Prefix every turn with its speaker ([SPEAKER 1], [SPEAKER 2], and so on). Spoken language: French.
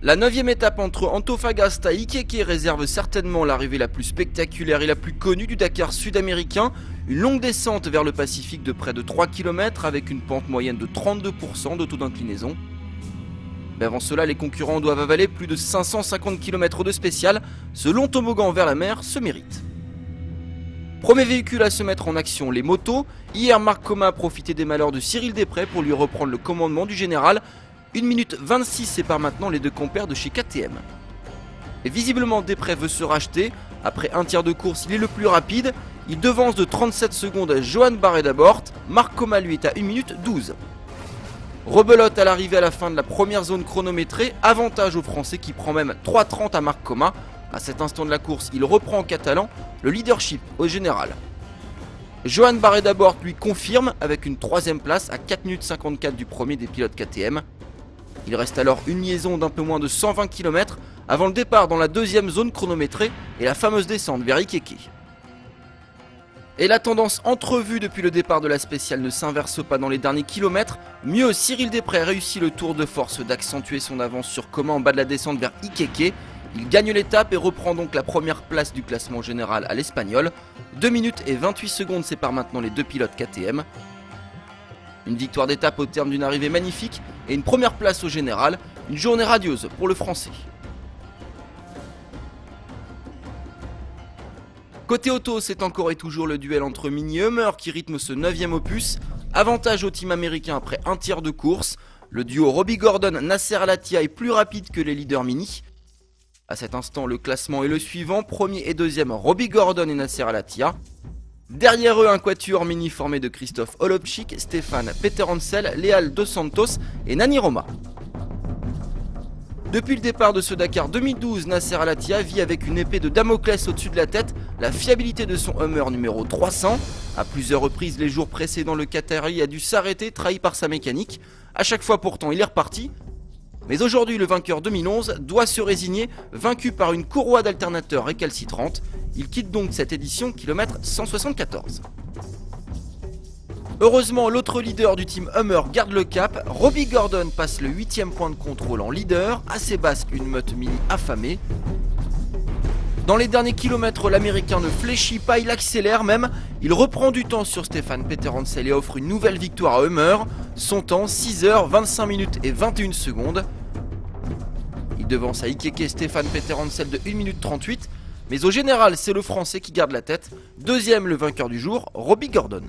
[SPEAKER 1] La 9ème étape entre Antofagasta et Iquique réserve certainement l'arrivée la plus spectaculaire et la plus connue du Dakar sud-américain. Une longue descente vers le Pacifique de près de 3 km avec une pente moyenne de 32% de taux d'inclinaison. Mais avant cela, les concurrents doivent avaler plus de 550 km de spécial. Ce long toboggan vers la mer se mérite. Premier véhicule à se mettre en action, les motos. Hier, Marc Coma a profité des malheurs de Cyril Després pour lui reprendre le commandement du général. 1 minute 26 sépare maintenant les deux compères de chez KTM. Et visiblement, Després veut se racheter. Après un tiers de course, il est le plus rapide. Il devance de 37 secondes Johan Barreda-Bort. Marc Coma lui est à 1 minute 12. Rebelote à l'arrivée à la fin de la première zone chronométrée. Avantage au Français qui prend même 3,30 à Marc Coma. À cet instant de la course, il reprend en catalan le leadership au général. Johan Barreda-Bort lui confirme avec une 3ème place à 4 minutes 54 du premier des pilotes KTM. Il reste alors une liaison d'un peu moins de 120 km avant le départ dans la 2ème zone chronométrée et la fameuse descente vers Iquique. Et la tendance entrevue depuis le départ de la spéciale ne s'inverse pas dans les derniers kilomètres. Mieux, Cyril Després réussit le tour de force d'accentuer son avance sur Coma en bas de la descente vers Iquique. Il gagne l'étape et reprend donc la première place du classement général à l'Espagnol. 2 minutes et 28 secondes séparent maintenant les deux pilotes KTM. Une victoire d'étape au terme d'une arrivée magnifique et une première place au général. Une journée radieuse pour le Français. Côté auto, c'est encore et toujours le duel entre Mini et Hummer qui rythme ce 9ème opus. Avantage au team américain après un tiers de course. Le duo Robbie Gordon-Nasser Al-Attiyah est plus rapide que les leaders Mini. A cet instant, le classement est le suivant. Premier et deuxième, Robbie Gordon et Nasser Al-Attiyah. Derrière eux, un quatuor Mini formé de Christophe Olopchik, Stéphane Peterencel, Léal Dos Santos et Nani Roma. Depuis le départ de ce Dakar 2012, Nasser Al-Attiyah vit avec une épée de Damoclès au-dessus de la tête, la fiabilité de son Hummer numéro 300. À plusieurs reprises les jours précédents, le Qatari a dû s'arrêter, trahi par sa mécanique. À chaque fois pourtant, il est reparti. Mais aujourd'hui, le vainqueur 2011 doit se résigner, vaincu par une courroie d'alternateurs récalcitrante. Il quitte donc cette édition kilomètre 174. Heureusement, l'autre leader du team Hummer garde le cap. Robbie Gordon passe le 8ème point de contrôle en leader. À ses basques, une meute Mini affamée. Dans les derniers kilomètres, l'américain ne fléchit pas, il accélère même. Il reprend du temps sur Stéphane Peterencel et offre une nouvelle victoire à Hummer. Son temps, 6 h 25 minutes et 21 secondes. Il devance à Iquique Stéphane Peterencel de 1 minute 38. Mais au général, c'est le Français qui garde la tête. Deuxième, le vainqueur du jour, Robbie Gordon.